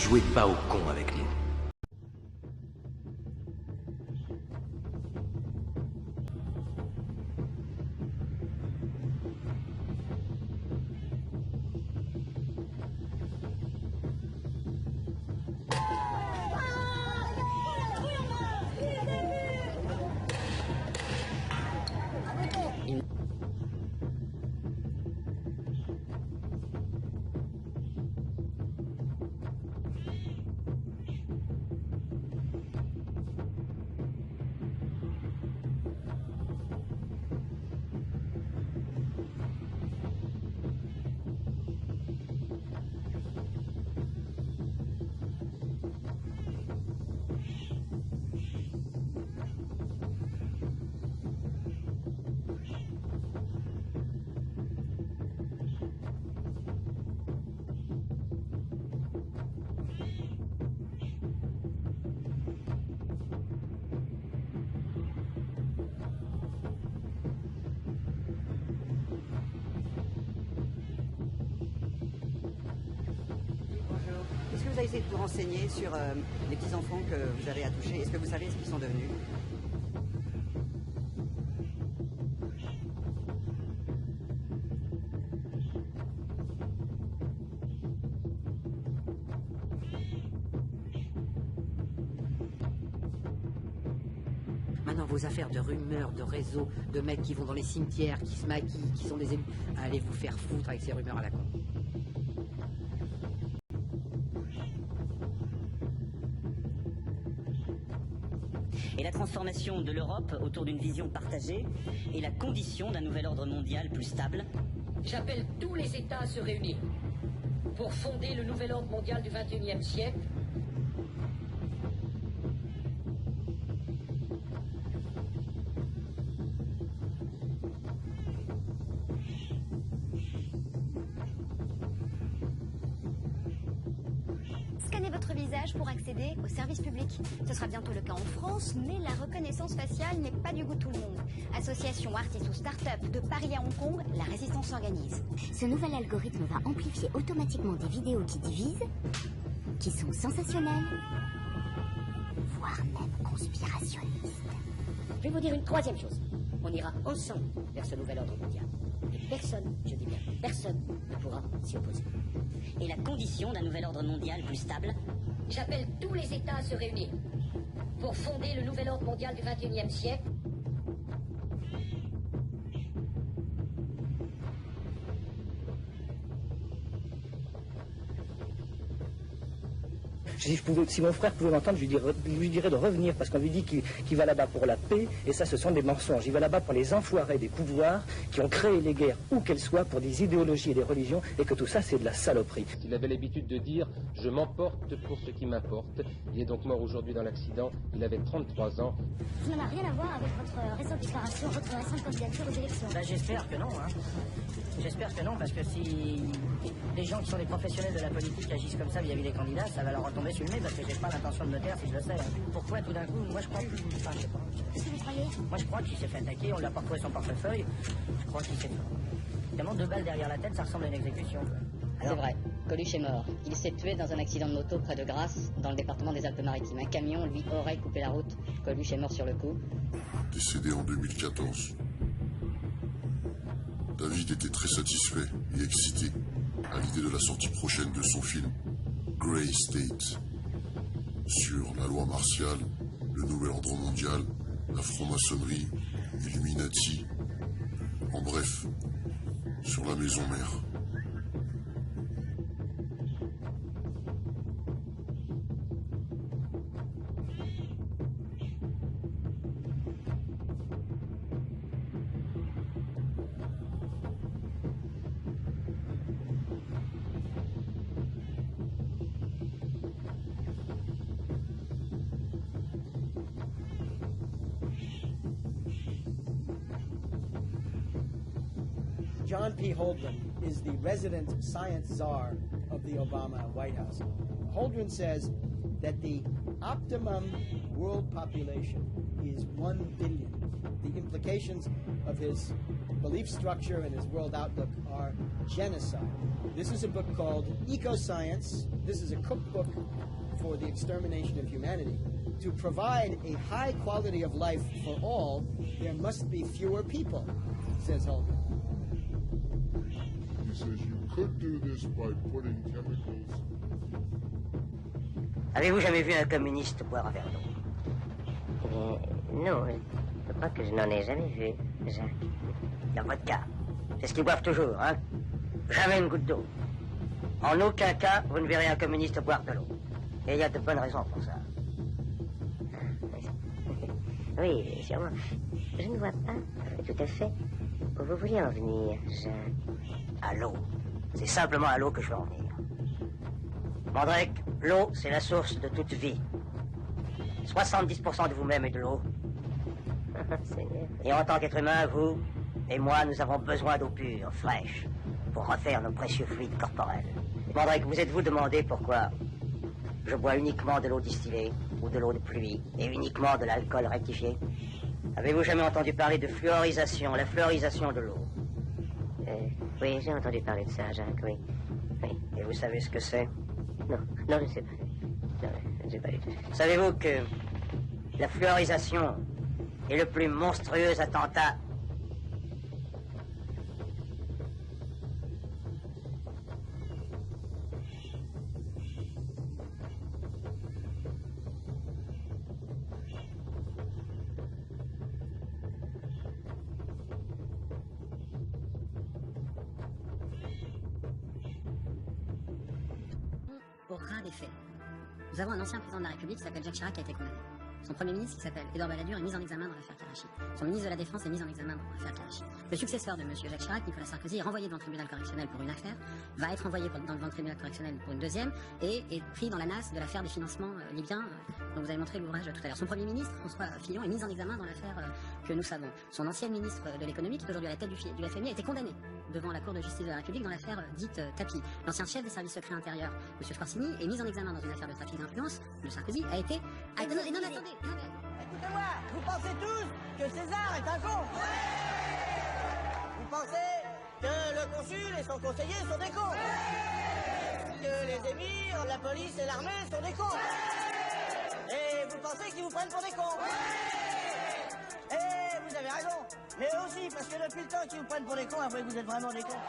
Jouez pas au con avec nous. Est-ce que vous avez essayé de vous renseigner sur les petits-enfants que vous avez attouchés? Est-ce que vous savez ce qu'ils sont devenus? Maintenant, vos affaires de rumeurs, de réseaux, de mecs qui vont dans les cimetières, qui se maquillent, qui sont des élus, allez vous faire foutre avec ces rumeurs à la con. Et la transformation de l'Europe autour d'une vision partagée est la condition d'un nouvel ordre mondial plus stable. J'appelle tous les États à se réunir pour fonder le nouvel ordre mondial du XXIe siècle. Scannez votre visage pour accéder au service public. Ce sera bientôt le cas en France, mais la reconnaissance faciale n'est pas du goût de tout le monde. Association, artistes ou start-up de Paris à Hong Kong, la résistance s'organise. Ce nouvel algorithme va amplifier automatiquement des vidéos qui divisent, qui sont sensationnelles, voire même conspirationnistes. Je vais vous dire une troisième chose. On ira ensemble vers ce nouvel ordre mondial. Et personne, je dis bien personne, ne pourra s'y opposer. Et la condition d'un nouvel ordre mondial plus stable. J'appelle tous les États à se réunir pour fonder le nouvel ordre mondial du XXIe siècle. Si mon frère pouvait m'entendre, je lui dirais de revenir, parce qu'on lui dit qu'il va là-bas pour la paix, et ça, ce sont des mensonges. Il va là-bas pour les enfoirés des pouvoirs qui ont créé les guerres, où qu'elles soient, pour des idéologies et des religions, et que tout ça, c'est de la saloperie. Il avait l'habitude de dire « je m'emporte pour ce qui m'importe ». Il est donc mort aujourd'hui dans l'accident, il avait 33 ans. Ça n'a rien à voir avec votre récente déclaration, votre récente candidature aux élections. Ben, j'espère que non, hein. J'espère que non, parce que si les gens qui sont des professionnels de la politique agissent comme ça vis-à-vis des candidats, ça va leur retomber sur le nez, parce que j'ai pas l'intention de me taire si je le sais. Pourquoi tout d'un coup, moi je crois que... Enfin, je sais pas. Qu'est-ce que vous croyez? Moi je crois qu'il s'est fait attaquer, on l'a pas retrouvé son portefeuille. Je crois qu'il s'est... Évidemment, 2 balles derrière la tête, ça ressemble à une exécution. C'est vrai, Coluche est mort. Il s'est tué dans un accident de moto près de Grasse, dans le département des Alpes-Maritimes. Un camion lui aurait coupé la route. Coluche est mort sur le coup. Décédé en 2014. David était très satisfait et excité à l'idée de la sortie prochaine de son film Grey State sur la loi martiale, le nouvel ordre mondial, la franc-maçonnerie, Illuminati, en bref, sur la maison mère. John P. Holdren is the resident science czar of the Obama White House. Holdren says that the optimum world population is 1 billion. The implications of his belief structure and his world outlook are genocide. This is a book called Ecoscience. This is a cookbook for the extermination of humanity. To provide a high quality of life for all, there must be fewer people, says Holden. He says you could do this by putting chemicals. Avez-vous jamais vu un communiste boire un verre d'eau? Non, je crois que je n'en ai jamais vu, Jacques. Dans votre cas, c'est ce qu'ils boivent toujours, hein? Jamais une goutte d'eau. En aucun cas, vous ne verrez un communiste boire de l'eau. Et il y a de bonnes raisons pour ça. Oui, sûrement. Je ne vois pas tout à fait où vous vouliez en venir, Jacques. À l'eau. C'est simplement à l'eau que je veux en venir. Mandrake, l'eau, c'est la source de toute vie. 70% de vous-même est de l'eau. Et en tant qu'être humain, vous et moi, nous avons besoin d'eau pure, fraîche, pour refaire nos précieux fluides corporels. Mandrake, vous êtes-vous demandé pourquoi je bois uniquement de l'eau distillée ou de l'eau de pluie et uniquement de l'alcool rectifié? Avez-vous jamais entendu parler de fluorisation, la fluorisation de l'eau? Oui, j'ai entendu parler de ça, Jacques, oui. Et vous savez ce que c'est? Non, je ne sais pas. Non, je ne sais pas du tout. Savez-vous que la fluorisation est le plus monstrueux attentat au ras des faits. Nous avons un ancien président de la République qui s'appelle Jacques Chirac qui a été condamné. Son premier ministre qui s'appelle Édouard Balladur est mis en examen dans l'affaire Karachi. Son ministre de la Défense est mis en examen dans l'affaire Karachi. Le successeur de M. Jacques Chirac, Nicolas Sarkozy, est renvoyé devant le tribunal correctionnel pour une affaire, va être envoyé devant le tribunal correctionnel pour une deuxième, et est pris dans la nasse de l'affaire des financements libyens dont vous avez montré l'ouvrage tout à l'heure. Son premier ministre, François Fillon, est mis en examen dans l'affaire que nous savons. Son ancienne ministre de l'économie, qui est aujourd'hui à la tête du FMI, a été condamné devant la Cour de justice de la République dans l'affaire dite Tapi. L'ancien chef des services secrets intérieurs, M. Schwarzini, est mis en examen dans une affaire de trafic d'influence. Le Sarkozy a été... attendez. Écoutez-moi, vous pensez tous que César est un con? Vous pensez que le consul et son conseiller sont des cons? Que les émirs, la police et l'armée sont des cons? Et vous pensez qu'ils vous prennent pour des cons? Et vous avez raison. Mais aussi parce que depuis le temps qu'ils vous prennent pour des cons, après vous êtes vraiment des cons.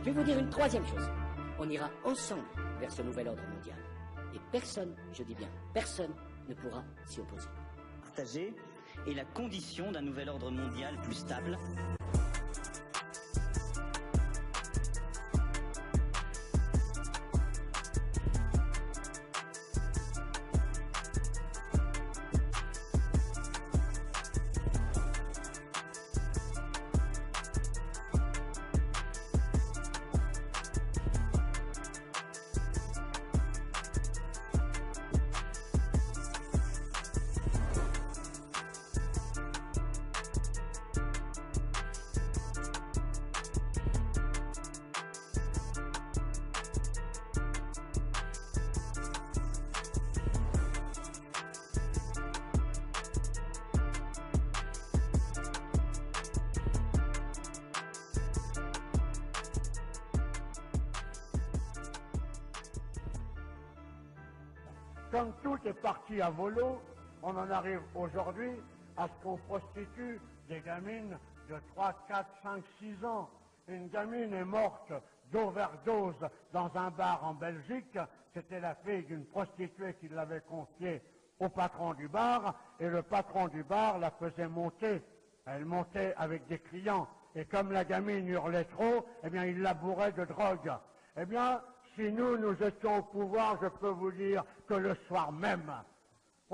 Je vais vous dire une troisième chose. On ira ensemble vers ce nouvel ordre mondial. Et personne, je dis bien personne, ne pourra s'y opposer. Partagée est la condition d'un nouvel ordre mondial plus stable. Comme tout est parti à volo, on en arrive aujourd'hui à ce qu'on prostitue des gamines de 3, 4, 5, 6 ans. Une gamine est morte d'overdose dans un bar en Belgique. C'était la fille d'une prostituée qui l'avait confiée au patron du bar, et le patron du bar la faisait monter. Elle montait avec des clients, et comme la gamine hurlait trop, eh bien, il la bourrait de drogue. Eh bien, si nous étions au pouvoir, je peux vous dire que le soir même,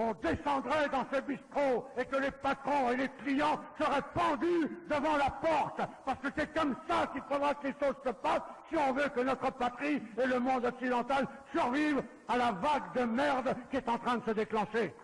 on descendrait dans ce bistrot et que les patrons et les clients seraient pendus devant la porte, parce que c'est comme ça qu'il faudra que les choses se passent si on veut que notre patrie et le monde occidental survivent à la vague de merde qui est en train de se déclencher.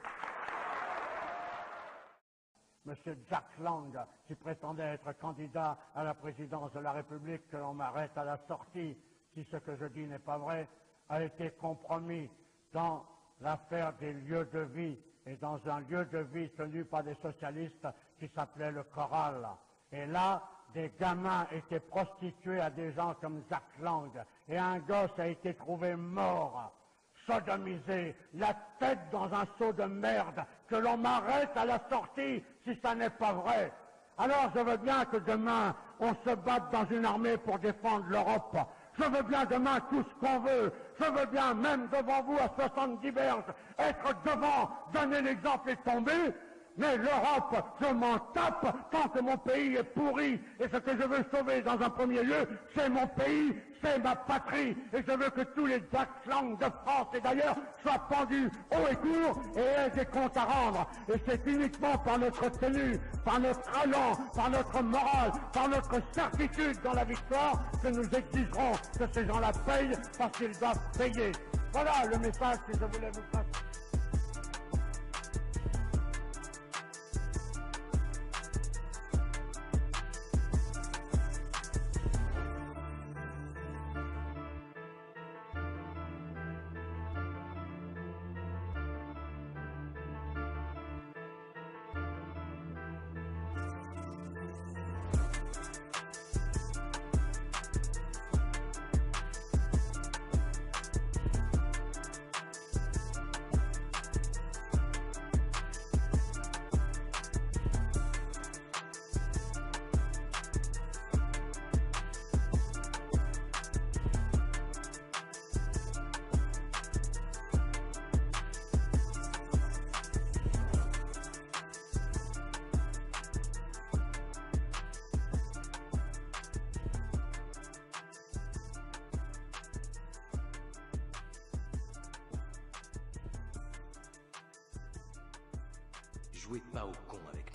Monsieur Jack Lang, qui prétendait être candidat à la présidence de la République, que l'on m'arrête à la sortie, si ce que je dis n'est pas vrai, a été compromis dans l'affaire des lieux de vie, et dans un lieu de vie tenu par des socialistes qui s'appelait le Choral. Et là, des gamins étaient prostitués à des gens comme Jack Lang, et un gosse a été trouvé mort, sodomisé, la tête dans un seau de merde, que l'on m'arrête à la sortie si ça n'est pas vrai. Alors je veux bien que demain, on se batte dans une armée pour défendre l'Europe. Je veux bien demain tout ce qu'on veut. Je veux bien, même devant vous, à 70 berges, être devant, donner l'exemple et tomber. Mais l'Europe, je m'en tape tant que mon pays est pourri. Et ce que je veux sauver dans un premier lieu, c'est mon pays, c'est ma patrie. Et je veux que tous les Jack Lang de France et d'ailleurs soient pendus haut et court et aient des comptes à rendre. Et c'est uniquement par notre tenue, par notre allant, par notre morale, par notre certitude dans la victoire que nous exigerons que ces gens-là payent parce qu'ils doivent payer. Voilà le message que je voulais vous passer. Jouez pas au con avec